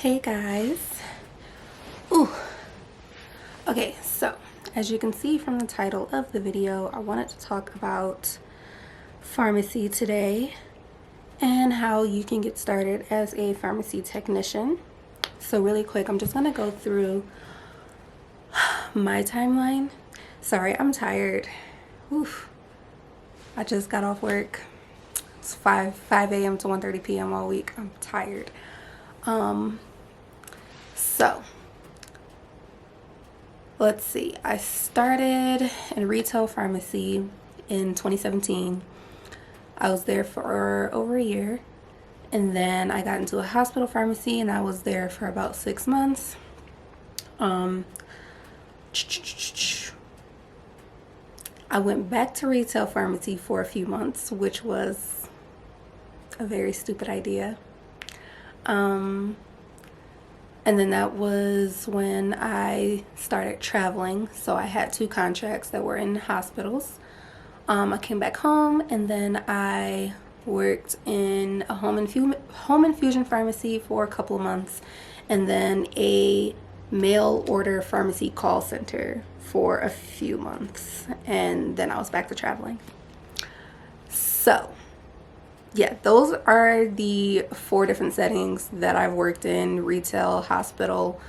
Hey guys. Ooh. Okay, so as you can see from the title of the video, I wanted to talk about pharmacy today and how you can get started as a pharmacy technician. So really quick, I'm just gonna go through my timeline. Sorry, I'm tired. Oof. I just got off work. It's 5 a.m. to 1:30 p.m. all week. I'm tired. So let's see. I started in retail pharmacy in 2017. I was there for over a year, and then I got into a hospital pharmacy and I was there for about 6 months. I went back to retail pharmacy for a few months, which was a very stupid idea. And then that was when I started traveling. So I had 2 contracts that were in hospitals. I came back home, and then I worked in a home infusion pharmacy for a couple of months, and then a mail order pharmacy call center for a few months, and then I was back to traveling. So yeah, those are the 4 different settings that I've worked in: retail, hospital,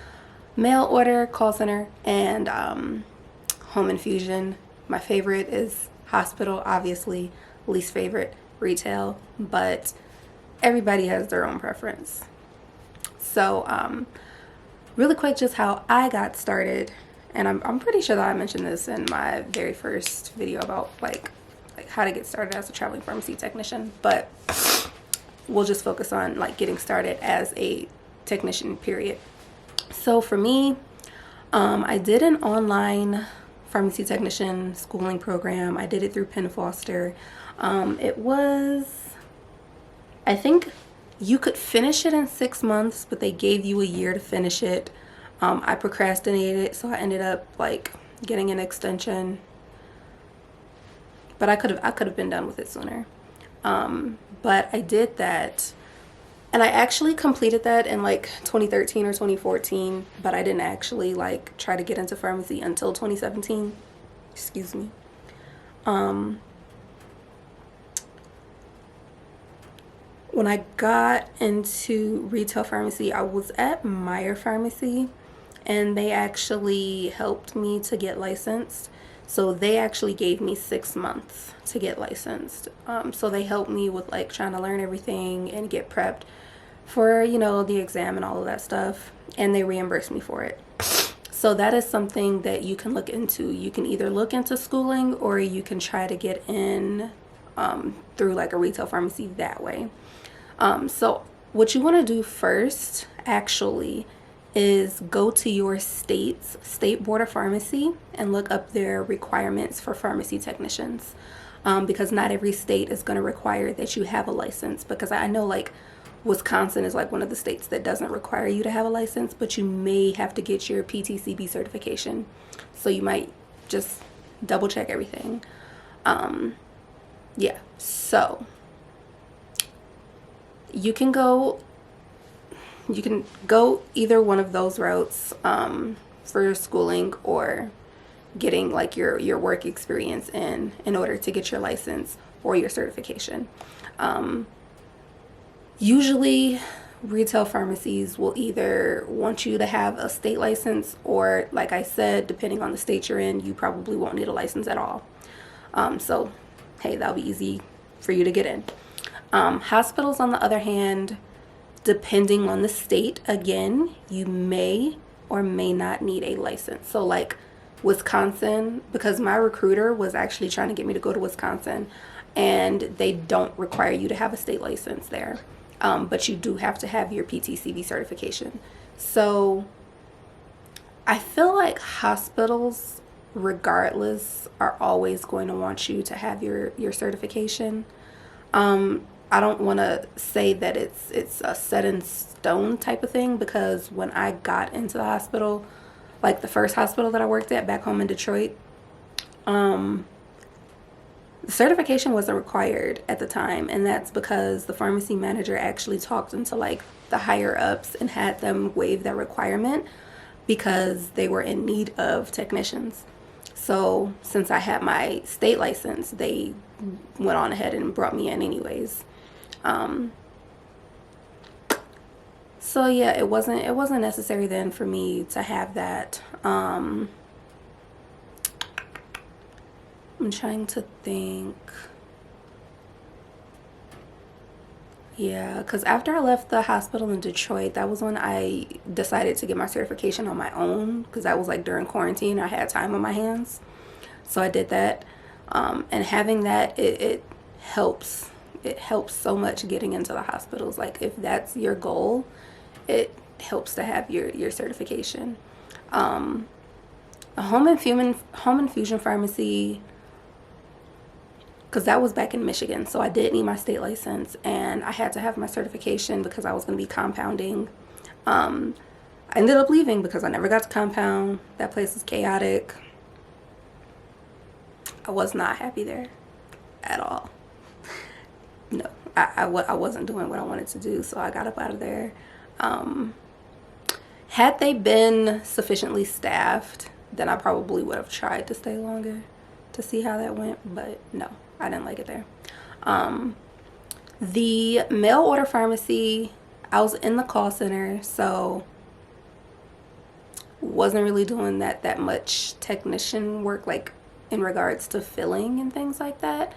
mail order, call center, and home infusion. My favorite is hospital, obviously. Least favorite, retail, but everybody has their own preference. So really quick, just how I got started, and I'm pretty sure that I mentioned this in my very first video about like how to get started as a traveling pharmacy technician, but we'll just focus on like getting started as a technician, period. So for me, I did an online pharmacy technician schooling program. I did it through Penn Foster. It was, I think you could finish it in 6 months, but they gave you a year to finish it. I procrastinated, so I ended up like getting an extension, but I could have been done with it sooner. But I did that, and I actually completed that in like 2013 or 2014, but I didn't actually like try to get into pharmacy until 2017. Excuse me. When I got into retail pharmacy, I was at Meyer Pharmacy, and they actually helped me to get licensed. So they actually gave me 6 months to get licensed. So they helped me with like trying to learn everything and get prepped for, you know, the exam and all of that stuff. And they reimbursed me for it. So that is something that you can look into. You can either look into schooling, or you can try to get in through like a retail pharmacy that way. So what you want to do first actually is go to your state's state board of pharmacy and look up their requirements for pharmacy technicians, because not every state is going to require that you have a license, because I know like Wisconsin is like one of the states that doesn't require you to have a license, but you may have to get your PTCB certification, so you might just double check everything. Yeah, so you can go either one of those routes for schooling or getting like your work experience in order to get your license or your certification. Usually retail pharmacies will either want you to have a state license, or like I said, depending on the state you're in, you probably won't need a license at all. So hey, that'll be easy for you to get in. Hospitals, on the other hand, depending on the state, again, you may or may not need a license. So like Wisconsin, because my recruiter was actually trying to get me to go to Wisconsin, and they don't require you to have a state license there, but you do have to have your PTCB certification. So I feel like hospitals, regardless, are always going to want you to have your certification. I don't want to say that it's a set in stone type of thing, because when I got into the hospital, like the first hospital that I worked at back home in Detroit, certification wasn't required at the time, and that's because the pharmacy manager actually talked into like the higher ups and had them waive that requirement because they were in need of technicians. So since I had my state license, they went on ahead and brought me in anyways. So yeah, it wasn't necessary then for me to have that. I'm trying to think. Yeah, because after I left the hospital in Detroit, that was when I decided to get my certification on my own, because that was like during quarantine. I had time on my hands. So I did that. And having that, it helps. It helps so much getting into the hospitals. Like if that's your goal, it helps to have your certification. A home infusion pharmacy, because that was back in Michigan, so I did need my state license, and I had to have my certification because I was going to be compounding. I ended up leaving because I never got to compound. That place was chaotic. I was not happy there at all. No, I wasn't doing what I wanted to do, so I got up out of there. Had they been sufficiently staffed, then I probably would have tried to stay longer to see how that went, but no, I didn't like it there. The mail order pharmacy, I was in the call center, so wasn't really doing that much technician work, like in regards to filling and things like that,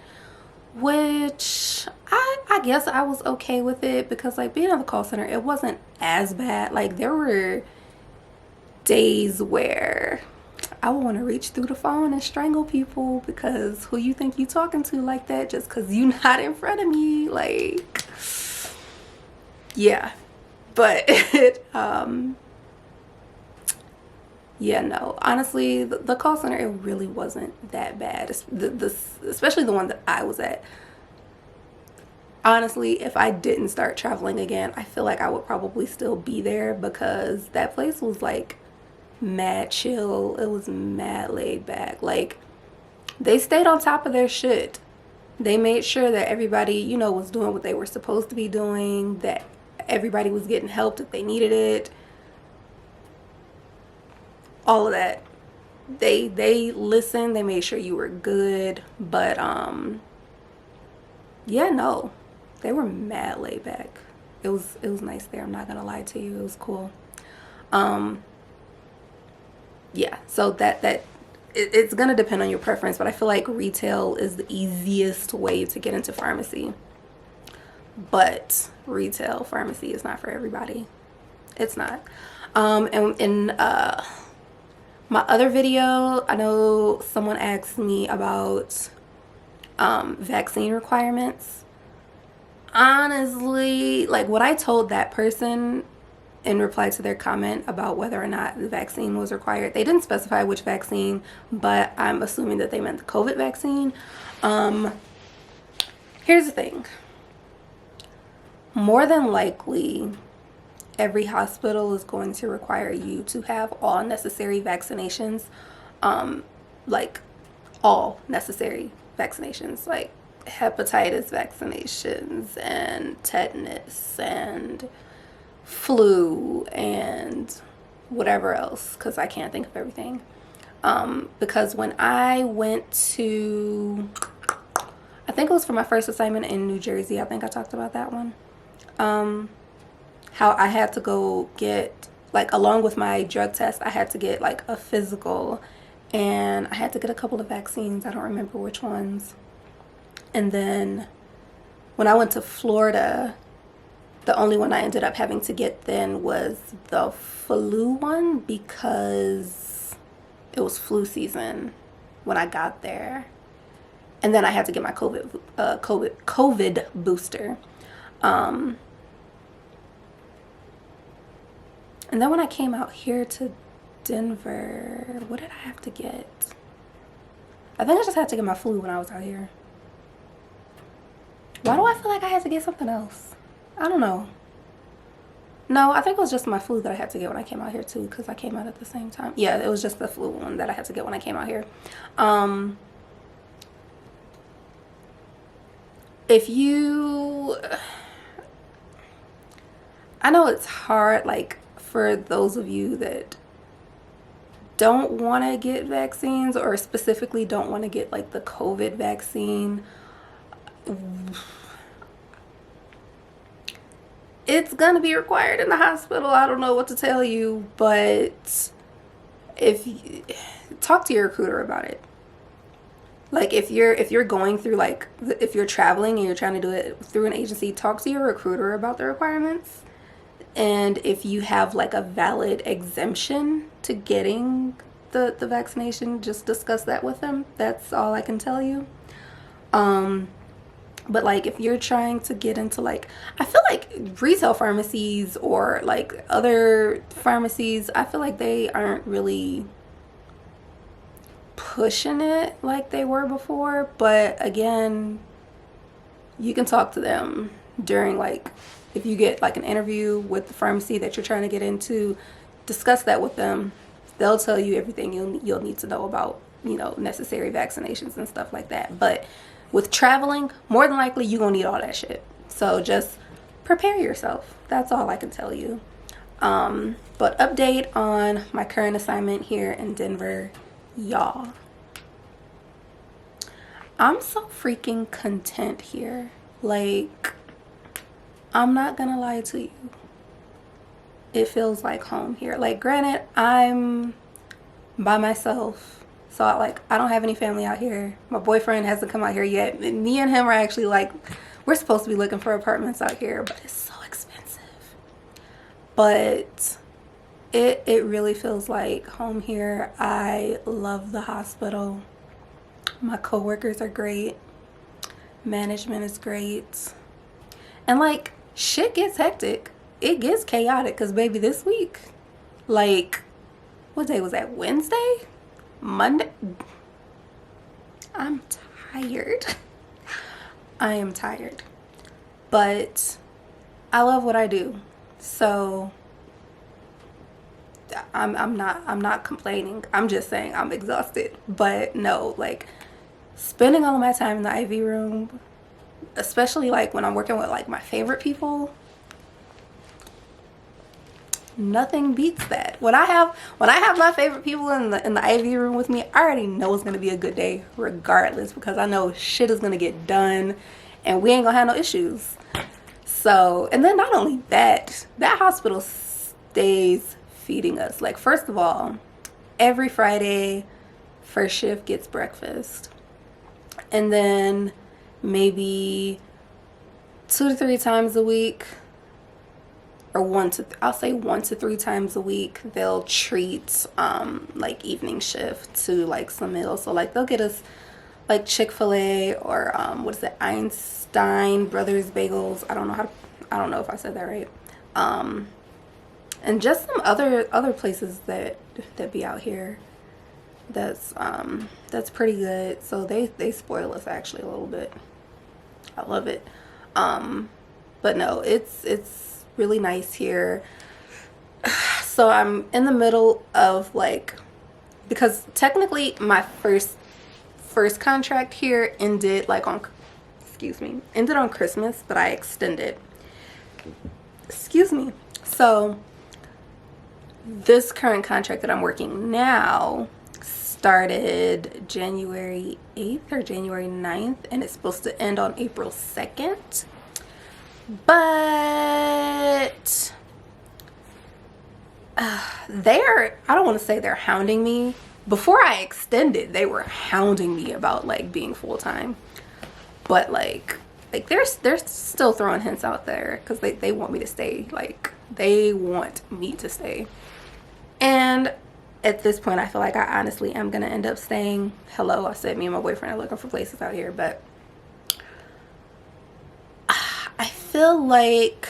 which I guess I was okay with it, because like being on the call center, it wasn't as bad. Like there were days where I would want to reach through the phone and strangle people, because who you think you talking to like that just because you not in front of me? Like, yeah. But yeah, no, honestly, the call center, it really wasn't that bad. Especially the one that I was at. Honestly, if I didn't start traveling again, I feel like I would probably still be there, because that place was like mad chill. It was mad laid back. Like they stayed on top of their shit. They made sure that everybody, you know, was doing what they were supposed to be doing, that everybody was getting help if they needed it. All of that. They listened, they made sure you were good, but yeah, no. They were mad laid back. It was nice there. I'm not gonna lie to you. It was cool. Yeah, so it's gonna depend on your preference, but I feel like retail is the easiest way to get into pharmacy. But retail pharmacy is not for everybody. It's not. And in my other video, I know someone asked me about vaccine requirements. Honestly, like what I told that person in reply to their comment about whether or not the vaccine was required, they didn't specify which vaccine, but I'm assuming that they meant the COVID vaccine. Here's the thing. More than likely, every hospital is going to require you to have all necessary vaccinations, like all necessary vaccinations, like hepatitis vaccinations and tetanus and flu and whatever else, because I can't think of everything. Because when I went to, I think it was for my first assignment in New Jersey, I think I talked about that one, how I had to go get, like along with my drug test, I had to get like a physical, and I had to get a couple of vaccines. I don't remember which ones. And then when I went to Florida, the only one I ended up having to get then was the flu one, because it was flu season when I got there. And then I had to get my COVID booster. And then when I came out here to Denver, what did I have to get? I think I just had to get my flu when I was out here. Why do I feel like I had to get something else? I don't know. No, I think it was just my flu that I had to get when I came out here too, because I came out at the same time. Yeah, it was just the flu one that I had to get when I came out here. if you, I know it's hard, like, for those of you that don't want to get vaccines, or specifically don't want to get like the COVID vaccine. It's gonna be required in the hospital. I don't know what to tell you, but if you, talk to your recruiter about it. Like, if you're going through, like, if you're traveling and you're trying to do it through an agency, talk to your recruiter about the requirements. And if you have like a valid exemption to getting the vaccination, just discuss that with them. That's all I can tell you. But like, if you're trying to get into, like, I feel like retail pharmacies or like other pharmacies, I feel like they aren't really pushing it like they were before. But again, you can talk to them during, like, if you get like an interview with the pharmacy that you're trying to get into, discuss that with them. They'll tell you everything you'll need to know about, you know, necessary vaccinations and stuff like that. But with traveling, more than likely you're gonna need all that shit. So just prepare yourself. That's all I can tell you. But update on my current assignment here in Denver, y'all. I'm so freaking content here. Like, I'm not gonna lie to you. It feels like home here. Like, granted, I'm by myself. So, I don't have any family out here. My boyfriend hasn't come out here yet. Me and him are actually, like, we're supposed to be looking for apartments out here, but it's so expensive. But it really feels like home here. I love the hospital. My coworkers are great. Management is great. And, like, shit gets hectic. It gets chaotic, because, baby, this week, like, what day was that? Wednesday? Monday? I'm tired. I am tired. But I love what I do. So I'm not complaining. I'm just saying I'm exhausted. But no, like, spending all of my time in the IV room, especially like when I'm working with like my favorite people, nothing beats that. When I have my favorite people in the IV room with me, I already know it's gonna be a good day regardless, because I know shit is gonna get done and we ain't gonna have no issues. So, and then not only that, that hospital stays feeding us. Like, first of all, every Friday, first shift gets breakfast. And then maybe 2 to 3 times a week, or I'll say 1 to 3 times a week, they'll treat like evening shift to like some meals. So like they'll get us like Chick-fil-A or what is it, Einstein Brothers Bagels. I don't know if I said that right. And just some other places that be out here that's pretty good. So they spoil us actually a little bit. I love it. But no, it's really nice here. So I'm in the middle of, like, because technically my first contract here ended like on Christmas, but I extended. So this current contract that I'm working now started January 8th or January 9th, and it's supposed to end on April 2nd. But I don't want to say they're hounding me. Before I extended, they were hounding me about like being full-time. But like they're still throwing hints out there because they want me to stay. Like, they want me to stay. And at this point, I feel like I honestly am gonna end up staying. Hello, I said me and my boyfriend are looking for places out here, but I feel like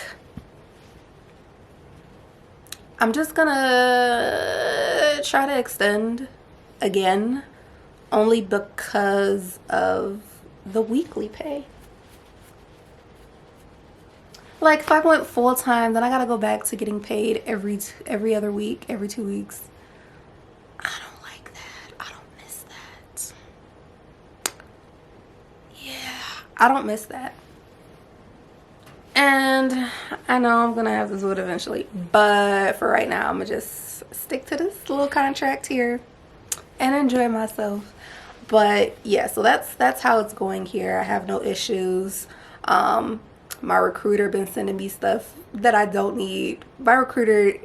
I'm just gonna try to extend again, only because of the weekly pay. Like, if I went full time, then I gotta go back to getting paid every other week, every 2 weeks. I don't like that. I don't miss that. Yeah, I don't miss that. And I know I'm gonna have to do it eventually, but for right now I'm gonna just stick to this little contract here and enjoy myself. But yeah, so that's how it's going here. I have no issues. My recruiter been sending me stuff that I don't need. My recruiter,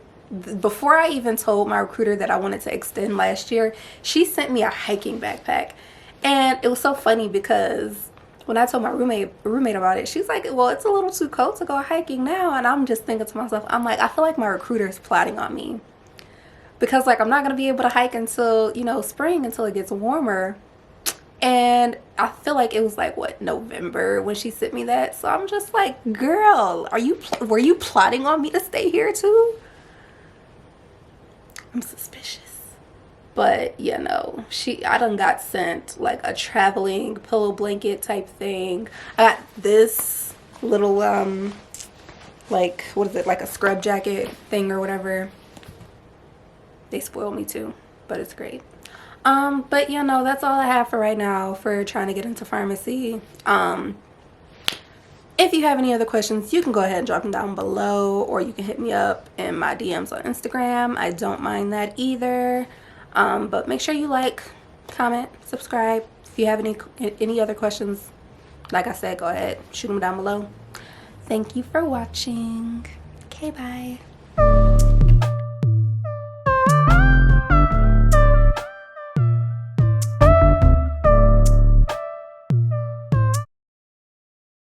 before I even told my recruiter that I wanted to extend last year, she sent me a hiking backpack. And it was so funny because when I told my roommate about it, she's like, well, it's a little too cold to go hiking now. And I'm just thinking to myself, I'm like, I feel like my recruiter is plotting on me. Because like I'm not going to be able to hike until, you know, spring, until it gets warmer. And I feel like it was like, what, November when she sent me that. So I'm just like, girl, were you plotting on me to stay here too? I'm suspicious. But yeah, no, I done got sent like a traveling pillow blanket type thing. I got this little like, what is it, like a scrub jacket thing or whatever. They spoiled me too, but it's great. But you know, that's all I have for right now for trying to get into pharmacy. If you have any other questions, you can go ahead and drop them down below, or you can hit me up in my DMs on Instagram. I don't mind that either. But make sure you like, comment, subscribe. If you have any other questions, like I said, go ahead, shoot them down below. Thank you for watching. Okay, bye.